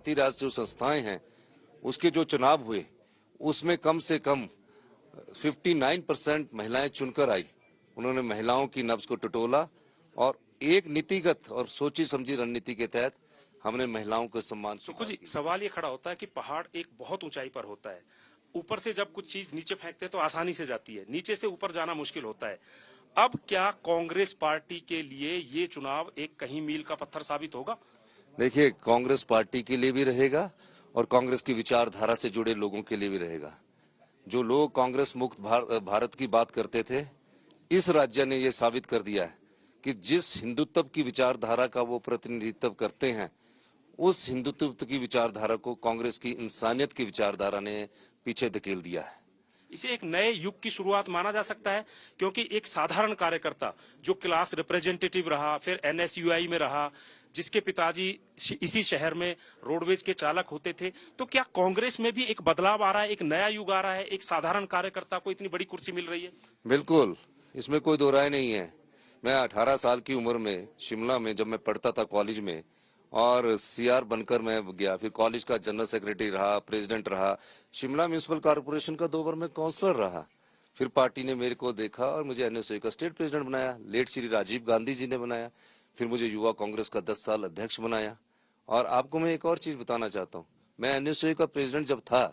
पंचायती राज जो संस्थाएं हैं उसके जो चुनाव हुए उसमें कम से कम 59% महिलाएं चुनकर आई। उन्होंने महिलाओं की नब्ज को टटोला और एक नीतिगत और सोची समझी रणनीति के तहत हमने महिलाओं को सम्मान। सुखू जी, सवाल ये खड़ा होता है कि पहाड़ एक बहुत ऊंचाई पर होता है, ऊपर से जब कुछ चीज नीचे फेंकते हैं तो आसानी से जाती है, नीचे से ऊपर जाना मुश्किल होता है। अब क्या कांग्रेस पार्टी के लिए ये चुनाव एक कहीं मील का पत्थर साबित होगा? देखिए, कांग्रेस पार्टी के लिए भी रहेगा और कांग्रेस की विचारधारा से जुड़े लोगों के लिए भी रहेगा। जो लोग कांग्रेस मुक्त भारत की बात करते थे, इस राज्य ने यह साबित कर दिया है कि जिस हिंदुत्व की विचारधारा का वो प्रतिनिधित्व करते हैं, उस हिंदुत्व की विचारधारा को कांग्रेस की इंसानियत की विचारधारा ने पीछे धकेल दिया है। इसे एक नए युग की शुरुआत माना जा सकता है, क्योंकि एक साधारण कार्यकर्ता जो क्लास रिप्रेजेंटेटिव रहा, फिर एनएसयूआई में रहा, जिसके पिताजी इसी शहर में रोडवेज के चालक होते थे, तो क्या कांग्रेस में भी एक बदलाव आ रहा है, एक नया युग आ रहा है, एक साधारण कार्यकर्ता को इतनी बड़ी कुर्सी मिल रही है? बिल्कुल, इसमें कोई दो राय नहीं है। मैं 18 साल की उम्र में शिमला में जब मैं पढ़ता था कॉलेज में, और सीआर बनकर मैं गया, फिर कॉलेज का जनरल सेक्रेटरी रहा, प्रेसिडेंट रहा, शिमला म्यूनिसिपल कॉर्पोरेशन का 2 बार मैं काउंसलर रहा। फिर पार्टी ने मेरे को देखा और मुझे एनएसयूआई का स्टेट प्रेसिडेंट बनाया, लेट श्री राजीव गांधी जी ने बनाया। फिर मुझे युवा कांग्रेस का 10 साल अध्यक्ष बनाया। और आपको मैं एक और चीज बताना चाहता हूँ, मैं एनएसयूआई का प्रेसिडेंट जब था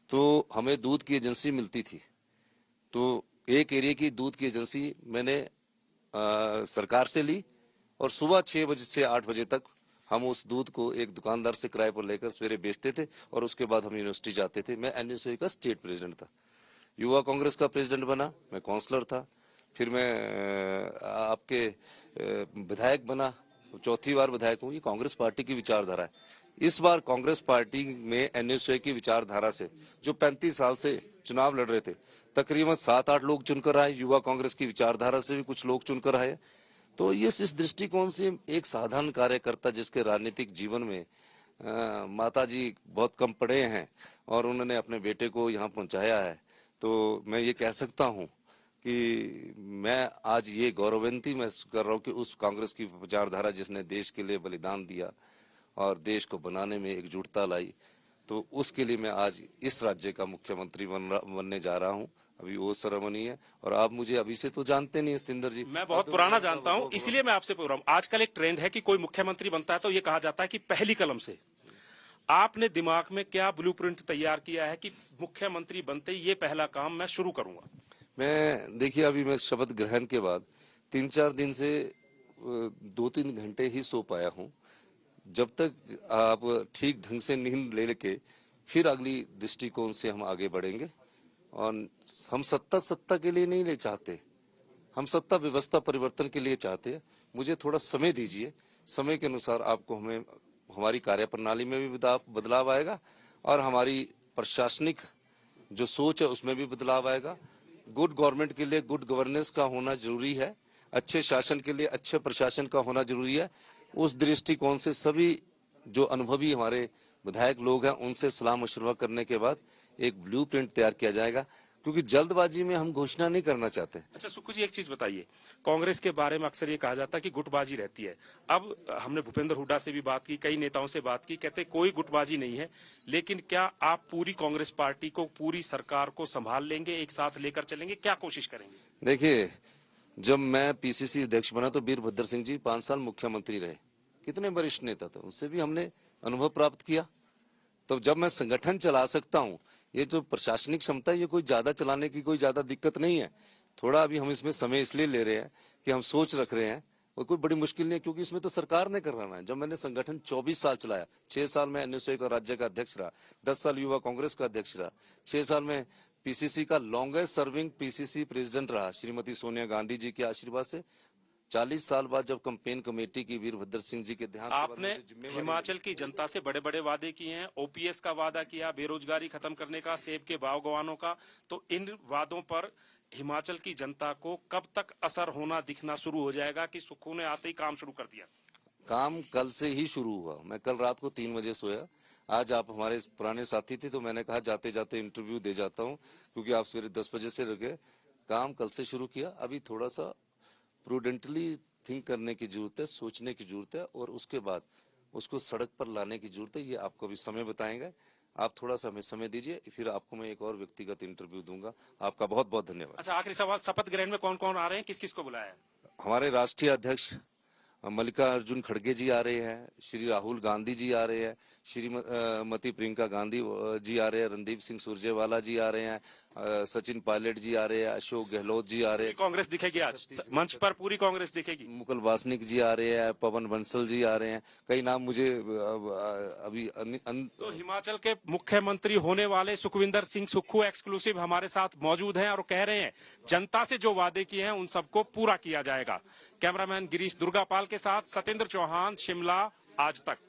तो हमें दूध की एजेंसी मिलती थी। तो एक एरिया की दूध की एजेंसी मैंने सरकार से ली और सुबह 6 बजे से 8 बजे तक हम उस दूध को एक दुकानदार से किराए पर लेकर सवेरे बेचते थे और उसके बाद हम यूनिवर्सिटी जाते थे। मैं एनएसयूआई का स्टेट प्रेसिडेंट था। युवा कांग्रेस का प्रेसिडेंट बना, मैं काउंसलर था। फिर मैं आपके विधायक बना, चौथी बार विधायक हूँ। ये कांग्रेस पार्टी की विचारधारा है। इस बार कांग्रेस पार्टी में एनएसयूआई की विचारधारा से जो 35 साल से चुनाव लड़ रहे थे, तकरीबन 7-8 लोग चुनकर आए। युवा कांग्रेस की विचारधारा से भी कुछ लोग चुनकर आए। तो ये इस दृष्टिकोण से एक साधारण कार्यकर्ता जिसके राजनीतिक जीवन में माता जी बहुत कम पढ़े हैं और उन्होंने अपने बेटे को यहाँ पहुंचाया है, तो मैं ये कह सकता हूँ कि मैं आज ये गौरवान्वित महसूस कर रहा हूँ कि उस कांग्रेस की विचारधारा जिसने देश के लिए बलिदान दिया और देश को बनाने में एकजुटता लाई, तो उसके लिए मैं आज इस राज्य का मुख्यमंत्री बनने जा रहा हूँ। अभी वो सेरेमनी है और आप मुझे अभी से तो जानते नहीं सतिंदर जी। मैं बहुत पुराना जानता हूं, इसलिए मैं आपसे पूछ रहा हूं। आजकल एक ट्रेंड है कि कोई मुख्यमंत्री बनता है तो ये कहा जाता है कि पहली कलम से। आपने दिमाग में क्या ब्लूप्रिंट तैयार किया है कि मुख्यमंत्री बनते ही ये पहला काम मैं शुरू करूंगा? मैं देखिए, अभी मैं शपथ ग्रहण के बाद 3-4 दिन से 2-3 घंटे ही सो पाया हूँ। जब तक आप ठीक ढंग से नींद ले लेके फिर अगली दृष्टिकोण से हम आगे बढ़ेंगे। और हम सत्ता के लिए नहीं ले चाहते, हम सत्ता व्यवस्था परिवर्तन के लिए चाहते हैं। मुझे थोड़ा समय दीजिए, समय के अनुसार आपको हमें हमारी कार्यप्रणाली में भी बदलाव आएगा और हमारी प्रशासनिक जो सोच है उसमें भी बदलाव आएगा। गुड गवर्नमेंट के लिए गुड गवर्नेंस का होना जरूरी है, अच्छे शासन के लिए अच्छे प्रशासन का होना जरूरी है। उस दृष्टिकोण से सभी जो अनुभवी हमारे विधायक लोग हैं उनसे सलाह मशवरा करने के बाद एक ब्लूप्रिंट तैयार किया जाएगा, क्योंकि जल्दबाजी में हम घोषणा नहीं करना चाहते। अच्छा सुक्कू जी, एक चीज बताइए, कांग्रेस के बारे में अक्सर ये कहा जाता है कि गुटबाजी रहती है। अब हमने भूपेंद्र हुड्डा से भी बात की, कई नेताओं से बात की, कहते कोई गुटबाजी नहीं है। लेकिन क्या आप पूरी कांग्रेस पार्टी को, पूरी सरकार को संभाल लेंगे, एक साथ लेकर चलेंगे, क्या कोशिश करेंगे? देखिए, जब मैं पीसीसी अध्यक्ष बना तो वीरभद्र सिंह जी 5 साल मुख्यमंत्री रहे, कितने वरिष्ठ नेता थे, उनसे भी हमने अनुभव प्राप्त किया। तो जब मैं संगठन चला सकता हूँ, ये जो प्रशासनिक क्षमता है ये कोई ज्यादा चलाने की कोई ज्यादा दिक्कत नहीं है। थोड़ा अभी हम इसमें समय इसलिए ले रहे हैं कि हम सोच रख रहे हैं, और कोई बड़ी मुश्किल नहीं है, क्योंकि इसमें तो सरकार ने करना है। जब मैंने संगठन 24 साल चलाया, 6 साल में एनएसयूआई का राज्य का अध्यक्ष रहा, 10 साल युवा कांग्रेस का अध्यक्ष रहा, 6 साल में पीसीसी का लॉन्गेस्ट सर्विंग पीसीसी प्रेसिडेंट रहा श्रीमती सोनिया गांधी जी के आशीर्वाद से। 40 साल बाद जब कैंपेन कमेटी की वीरभद्र सिंह जी के देहांत के बाद आपने हिमाचल की जनता से बड़े बड़े वादे किए हैं, ओपीएस का वादा किया, बेरोजगारी खत्म करने का, सेब के भाव गवानों का, तो इन वादों पर हिमाचल की जनता को कब तक असर होना दिखना शुरू हो जाएगा कि सुक्खू ने आते ही काम शुरू कर दिया? काम कल से ही शुरू हुआ। मैं कल रात को 3 बजे सोया। आज आप हमारे पुराने साथी थे तो मैंने कहा जाते जाते इंटरव्यू दे जाता हूं, क्योंकि आप सवेरे 10 बजे से रुके। काम कल से शुरू किया। अभी थोड़ा सा प्रूडेंटली थिंक करने की जरूरत है, सोचने की जरूरत है, और उसके बाद उसको सड़क पर लाने की जरूरत है। ये आपको अभी समय बताएंगे, आप थोड़ा सा हमें समय दीजिए, फिर आपको मैं एक और व्यक्तिगत इंटरव्यू दूंगा। आपका बहुत बहुत धन्यवाद। अच्छा, आखिरी सवाल, शपथ ग्रहण में कौन कौन आ रहे हैं, किस किस को बुलाया है? हमारे राष्ट्रीय अध्यक्ष मल्लिकार्जुन खड़गे जी आ रहे हैं, श्री राहुल गांधी जी आ रहे हैं, श्रीमती प्रियंका गांधी जी आ रहे हैं, रणदीप सिंह सुरजेवाला जी आ रहे हैं, सचिन पायलट जी आ रहे हैं, अशोक गहलोत जी आ रहे पूरी कांग्रेस दिखेगी आज मंच पर, पूरी कांग्रेस दिखेगी। हैं, मुकुल वासनिक जी आ रहे हैं, पवन बंसल जी आ रहे हैं। कई नाम मुझे अभी तो हिमाचल के मुख्यमंत्री होने वाले सुखविंदर सिंह सुक्खू एक्सक्लूसिव हमारे साथ मौजूद हैं और कह रहे हैं जनता से जो वादे किए हैं उन सबको पूरा किया जाएगा। कैमरामैन गिरीश दुर्गापाल के साथ सत्येंद्र चौहान, शिमला, आज तक।